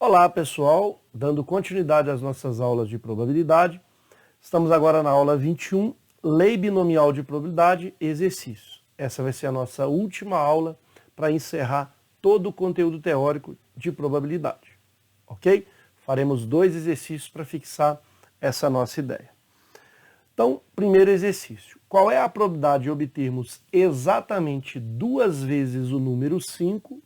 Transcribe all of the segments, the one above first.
Olá pessoal, dando continuidade às nossas aulas de probabilidade, estamos agora na aula 21, Lei Binomial de Probabilidade, exercício. Essa vai ser a nossa última aula para encerrar todo o conteúdo teórico de probabilidade, ok? Faremos 2 exercícios para fixar essa nossa ideia. Então, primeiro exercício, qual é a probabilidade de obtermos exatamente 2 vezes o número 5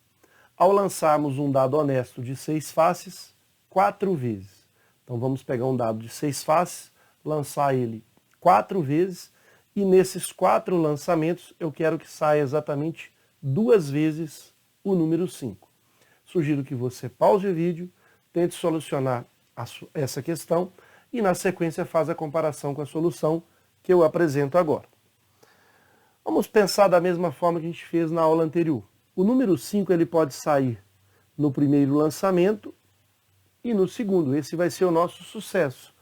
ao lançarmos um dado honesto de 6 faces 4 vezes? Então vamos pegar um dado de 6 faces, lançar ele 4 vezes, e nesses 4 lançamentos eu quero que saia exatamente 2 vezes o número 5. Sugiro que você pause o vídeo, tente solucionar essa questão e na sequência faz a comparação com a solução que eu apresento agora. Vamos pensar da mesma forma que a gente fez na aula anterior. O número 5 ele pode sair no primeiro lançamento e no segundo. Esse vai ser o nosso sucesso.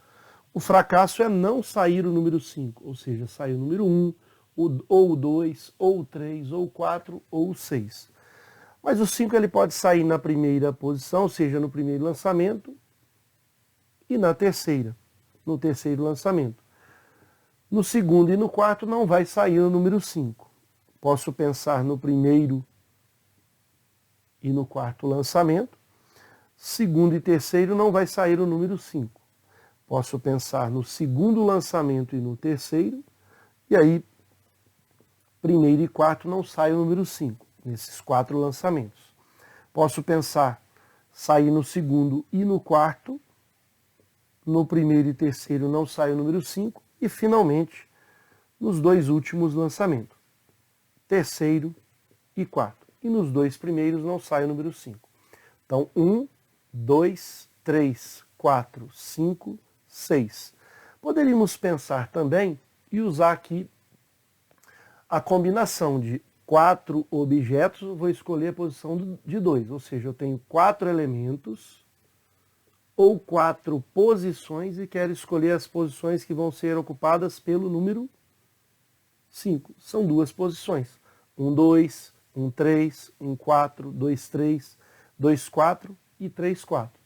O fracasso é não sair o número 5, ou seja, sair o número 1, ou o 2, ou o 3, ou o 4, ou o 6. Mas o 5 ele pode sair na primeira posição, ou seja, no primeiro lançamento, e na terceira, no terceiro lançamento. No segundo e no quarto não vai sair o número 5. Posso pensar no primeiro e no quarto lançamento. Segundo e terceiro não vai sair o número 5. Posso pensar no segundo lançamento e no terceiro, e aí primeiro e quarto não sai o número 5, nesses 4 lançamentos. Posso pensar sair no segundo e no quarto, no primeiro e terceiro não sai o número 5, e finalmente nos 2 últimos lançamentos, terceiro e quarto. E nos 2 primeiros não sai o número 5. Então 1, 2, 3, 4, 5, 6. Poderíamos pensar também e usar aqui a combinação de 4 objetos, vou escolher a posição de 2, ou seja, eu tenho 4 elementos ou 4 posições e quero escolher as posições que vão ser ocupadas pelo número 5. São 2 posições, 1, 2, 1, 3, 1, 4, 2, 3, 2, 4 e 3, 4.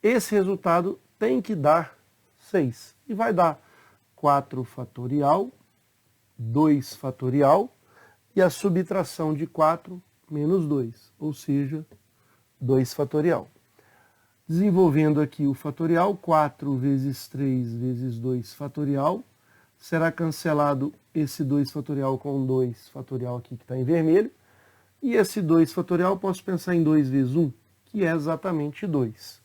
Esse resultado tem que dar 6 e vai dar 4 fatorial, 2 fatorial e a subtração de 4 menos 2, ou seja, 2 fatorial. Desenvolvendo aqui o fatorial, 4 vezes 3 vezes 2 fatorial, será cancelado esse 2 fatorial com 2 fatorial aqui que está em vermelho, e esse 2 fatorial posso pensar em 2 vezes 1, que é exatamente 2.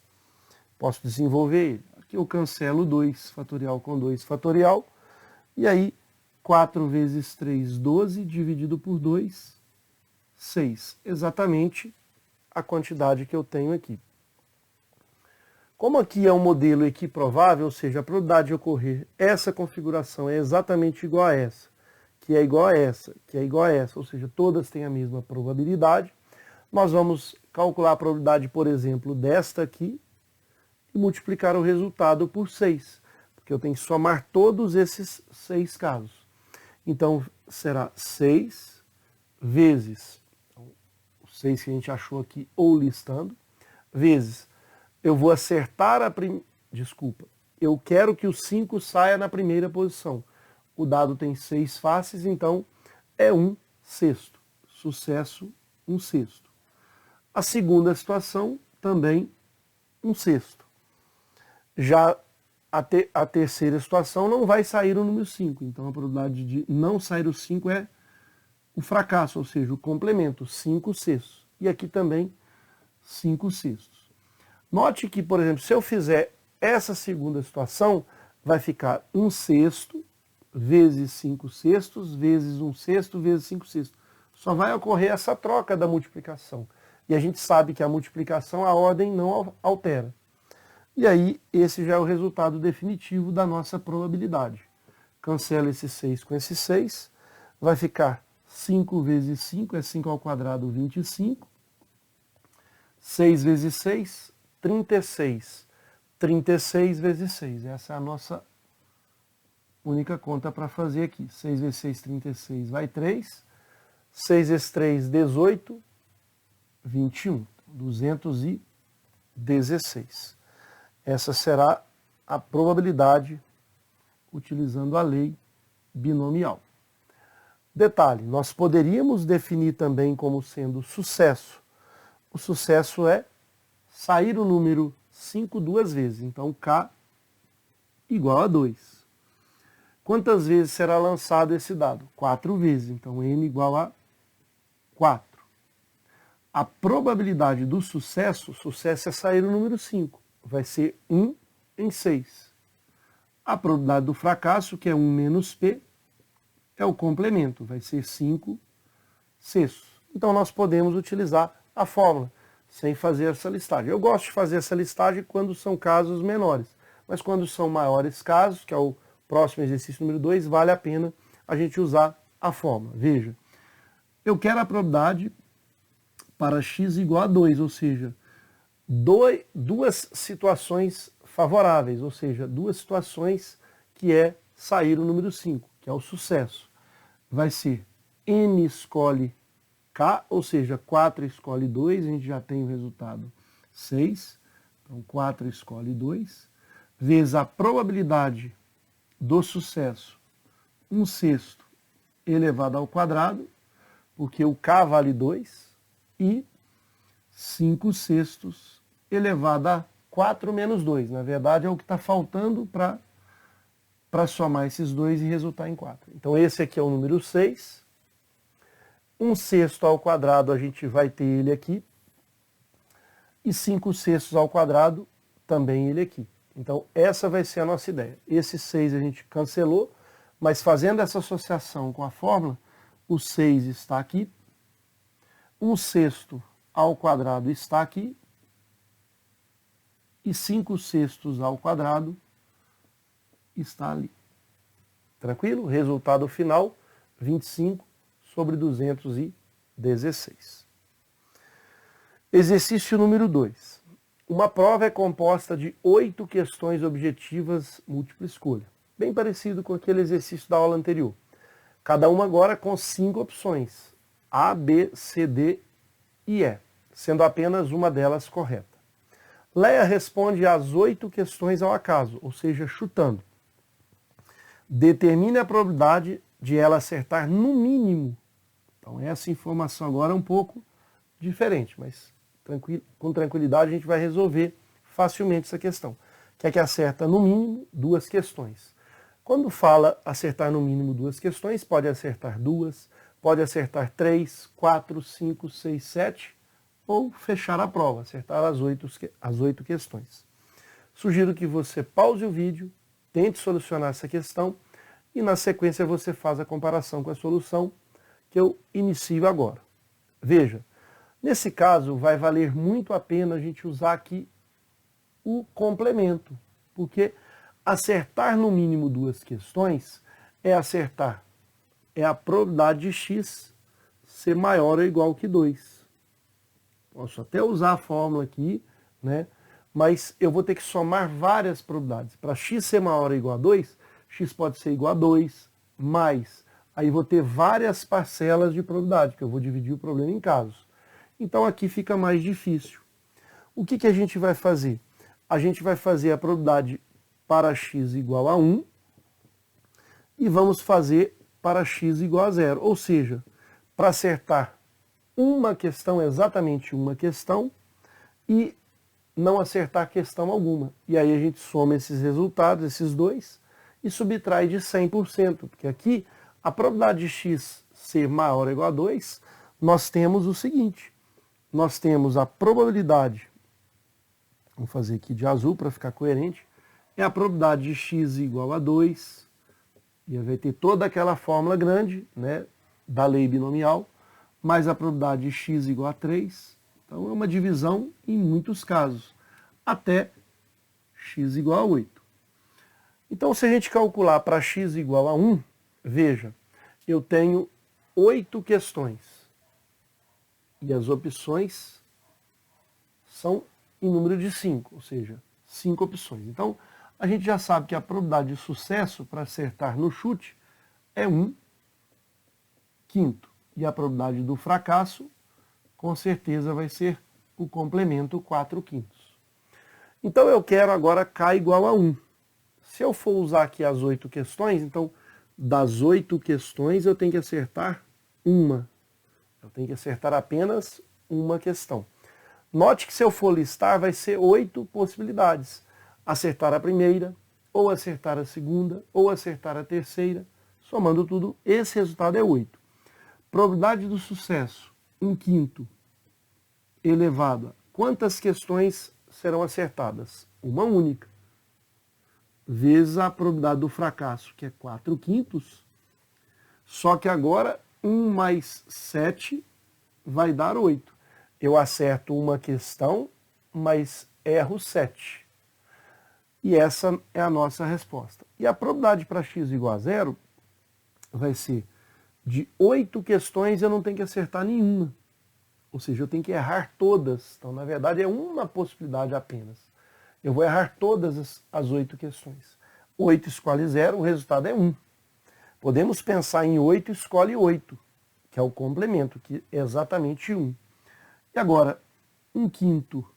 Posso desenvolver ele. Aqui eu cancelo 2 fatorial com 2 fatorial, e aí 4 vezes 3, 12, dividido por 2, 6. Exatamente a quantidade que eu tenho aqui. Como aqui é um modelo equiprovável, ou seja, a probabilidade de ocorrer essa configuração é exatamente igual a essa, que é igual a essa, que é igual a essa, ou seja, todas têm a mesma probabilidade, nós vamos calcular a probabilidade, por exemplo, desta aqui e multiplicar o resultado por 6, porque eu tenho que somar todos esses 6 casos. Então, será 6 vezes, o 6 que a gente achou aqui, ou listando, vezes, eu vou acertar eu quero que o 5 saia na primeira posição. O dado tem 6 faces, então é 1/6. Sucesso, 1/6. A segunda situação, também 1/6. Já a terceira situação não vai sair o número 5, então a probabilidade de não sair o 5 é o fracasso, ou seja, o complemento, 5/6. E aqui também 5/6. Note que, por exemplo, se eu fizer essa segunda situação, vai ficar 1/6 vezes 5/6 vezes 1/6 vezes 5/6. Só vai ocorrer essa troca da multiplicação. E a gente sabe que a multiplicação, a ordem não altera. E aí, esse já é o resultado definitivo da nossa probabilidade. Cancela esse 6 com esse 6, vai ficar 5 vezes 5, é 5 ao quadrado, 25. 6 vezes 6, 36. 36 vezes 6, essa é a nossa única conta para fazer aqui. 6 vezes 6, 36, vai 3. 6 vezes 3, 18. 21. 220. 16. Essa será a probabilidade utilizando a lei binomial. Detalhe, nós poderíamos definir também como sendo sucesso. O sucesso é sair o número 5 duas vezes. Então, K igual a 2. Quantas vezes será lançado esse dado? 4 vezes. Então, N igual a 4. A probabilidade do sucesso é sair o número 5. Vai ser 1 em 6. A probabilidade do fracasso, que é 1 menos P, é o complemento. Vai ser 5 sextos. Então, nós podemos utilizar a fórmula sem fazer essa listagem. Eu gosto de fazer essa listagem quando são casos menores. Mas quando são maiores casos, que é o próximo exercício número 2, vale a pena a gente usar a fórmula. Veja, eu quero a probabilidade para x igual a 2, ou seja, duas situações favoráveis, ou seja, duas situações que é sair o número 5, que é o sucesso. Vai ser N escolhe K, ou seja, 4 escolhe 2, a gente já tem o resultado 6, então 4 escolhe 2, vezes a probabilidade do sucesso, 1 sexto elevado ao quadrado, porque o K vale 2, e 5 sextos elevado a 4 menos 2. Na verdade, é o que está faltando para somar esses dois e resultar em 4. Então, esse aqui é o número 6. 1 sexto ao quadrado, a gente vai ter ele aqui. E 5 sextos ao quadrado, também ele aqui. Então, essa vai ser a nossa ideia. Esse 6 a gente cancelou, mas fazendo essa associação com a fórmula, o 6 está aqui. 1 sexto ao quadrado está aqui. E 5 sextos ao quadrado está ali. Tranquilo? Resultado final, 25 sobre 216. Exercício número 2. Uma prova é composta de 8 questões objetivas múltipla escolha. Bem parecido com aquele exercício da aula anterior. Cada uma agora com 5 opções. A, B, C, D e E, sendo apenas uma delas correta. Leia responde às 8 questões ao acaso, ou seja, chutando. Determine a probabilidade de ela acertar no mínimo. Então essa informação agora é um pouco diferente, mas com tranquilidade a gente vai resolver facilmente essa questão. Que é que acerta no mínimo 2 questões. Quando fala acertar no mínimo 2 questões, pode acertar 2, pode acertar 3, 4, 5, 6, 7, ou fechar a prova, acertar as 8 questões. Sugiro que você pause o vídeo, tente solucionar essa questão e na sequência você faz a comparação com a solução que eu inicio agora. Veja, nesse caso vai valer muito a pena a gente usar aqui o complemento, porque acertar no mínimo 2 questões é a probabilidade de x ser maior ou igual que 2. Posso até usar a fórmula aqui, né? Mas eu vou ter que somar várias probabilidades. Para x ser maior ou igual a 2, x pode ser igual a 2, mais. Aí vou ter várias parcelas de probabilidade, que eu vou dividir o problema em casos. Então aqui fica mais difícil. O que a gente vai fazer? A gente vai fazer a probabilidade para x igual a 1 e vamos fazer para x igual a 0. Ou seja, para acertar uma questão, exatamente uma questão, e não acertar questão alguma. E aí a gente soma esses resultados, esses dois, e subtrai de 100%, porque aqui a probabilidade de x ser maior ou igual a 2, nós temos o seguinte, nós temos a probabilidade, vamos fazer aqui de azul para ficar coerente, é a probabilidade de x igual a 2, e vai ter toda aquela fórmula grande, né, da lei binomial, mais a probabilidade de x igual a 3. Então é uma divisão em muitos casos, até x igual a 8. Então se a gente calcular para x igual a 1, veja, eu tenho 8 questões. E as opções são em número de 5, ou seja, 5 opções. Então a gente já sabe que a probabilidade de sucesso para acertar no chute é 1/5. E a probabilidade do fracasso, com certeza, vai ser o complemento 4/5. Então eu quero agora K igual a 1. Se eu for usar aqui as 8 questões, então das 8 questões eu tenho que acertar uma. Eu tenho que acertar apenas uma questão. Note que se eu for listar, vai ser 8 possibilidades. Acertar a primeira, ou acertar a segunda, ou acertar a terceira. Somando tudo, esse resultado é 8. Probabilidade do sucesso, 1/5 elevado a quantas questões serão acertadas? Uma única. Vezes a probabilidade do fracasso, que é 4/5. Só que agora 1 mais 7 vai dar 8. Eu acerto uma questão, mas erro 7. E essa é a nossa resposta. E a probabilidade para x igual a 0 vai ser de 8 questões eu não tenho que acertar nenhuma. Ou seja, eu tenho que errar todas. Então, na verdade, é uma possibilidade apenas. Eu vou errar todas as 8 questões. 8 escolhe 0, o resultado é 1. Podemos pensar em 8 escolhe 8, que é o complemento, que é exatamente 1. E agora, 1/5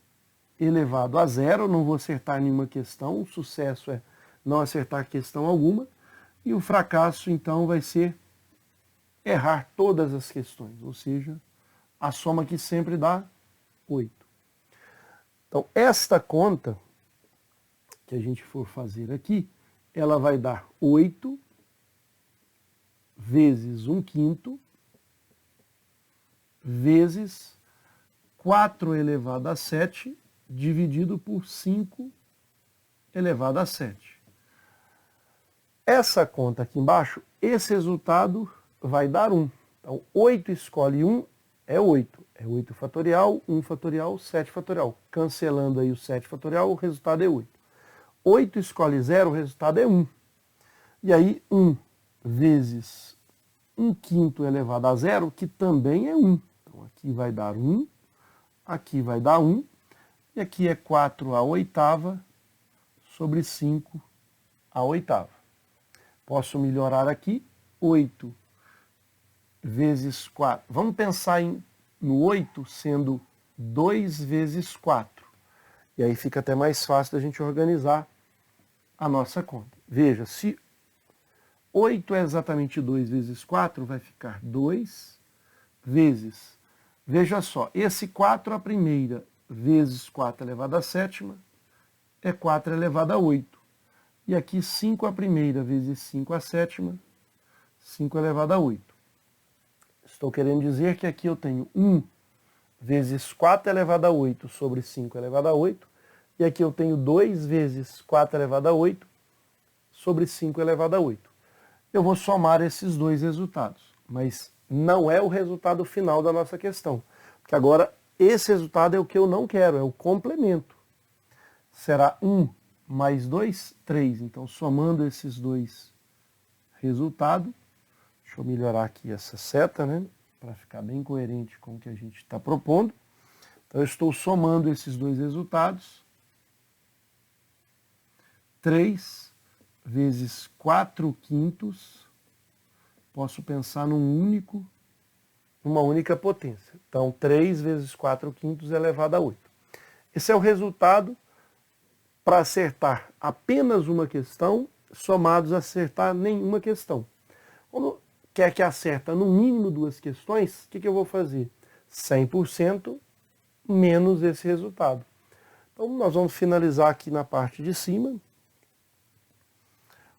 elevado a 0, não vou acertar nenhuma questão, o sucesso é não acertar questão alguma, e o fracasso, então, vai ser errar todas as questões, ou seja, a soma que sempre dá 8. Então, esta conta que a gente for fazer aqui, ela vai dar 8 vezes 1/5 vezes 4 elevado a 7 dividido por 5 elevado a 7. Essa conta aqui embaixo, esse resultado vai dar 1. Então, 8 escolhe 1 é 8. É 8 fatorial, 1 fatorial, 7 fatorial. Cancelando aí o 7 fatorial, o resultado é 8. 8 escolhe 0, o resultado é 1. E aí, 1 vezes 1/5 elevado a 0, que também é 1. Então, aqui vai dar 1, aqui vai dar 1, e aqui é 4 a oitava sobre 5 a oitava. Posso melhorar aqui, 8 vezes 4. Vamos pensar no 8 sendo 2 vezes 4. E aí fica até mais fácil da gente organizar a nossa conta. Veja, se 8 é exatamente 2 vezes 4, vai ficar 2 vezes, veja só, esse 4 a primeira vezes 4 elevado a sétima é 4 elevado a 8. E aqui 5 a primeira vezes 5 a sétima, 5 elevado a 8. Estou querendo dizer que aqui eu tenho 1 vezes 4 elevado a 8 sobre 5 elevado a 8. E aqui eu tenho 2 vezes 4 elevado a 8 sobre 5 elevado a 8. Eu vou somar esses dois resultados, mas não é o resultado final da nossa questão. Porque agora esse resultado é o que eu não quero, é o complemento. Será 1 mais 2, 3. Então, somando esses dois resultados, deixa eu melhorar aqui essa seta, né? Para ficar bem coerente com o que a gente está propondo. Então, eu estou somando esses dois resultados. 3 vezes 4/5, posso pensar numa única potência. Então, 3 vezes 4/5 elevado a 8. Esse é o resultado para acertar apenas uma questão, somados a acertar nenhuma questão. Quando quer que acerta no mínimo 2 questões, o que eu vou fazer? 100% menos esse resultado. Então, nós vamos finalizar aqui na parte de cima.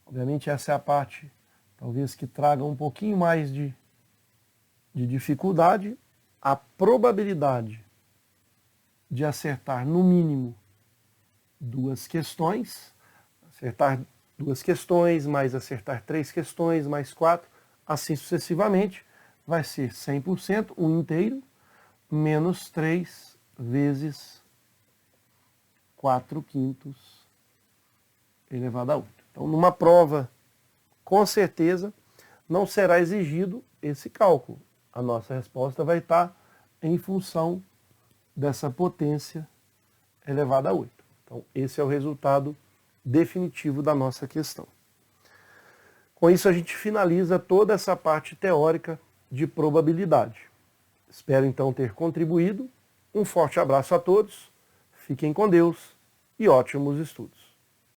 Obviamente, essa é a parte, talvez, que traga um pouquinho mais de dificuldade. A probabilidade de acertar, no mínimo, 2 questões, acertar 2 questões, mais acertar 3 questões, mais 4, assim sucessivamente, vai ser 100%, 1 inteiro, menos 3 vezes 4/5 elevado a 8. Então, numa prova, com certeza, não será exigido esse cálculo. A nossa resposta vai estar em função dessa potência elevada a 8. Então, esse é o resultado definitivo da nossa questão. Com isso, a gente finaliza toda essa parte teórica de probabilidade. Espero, então, ter contribuído. Um forte abraço a todos. Fiquem com Deus e ótimos estudos!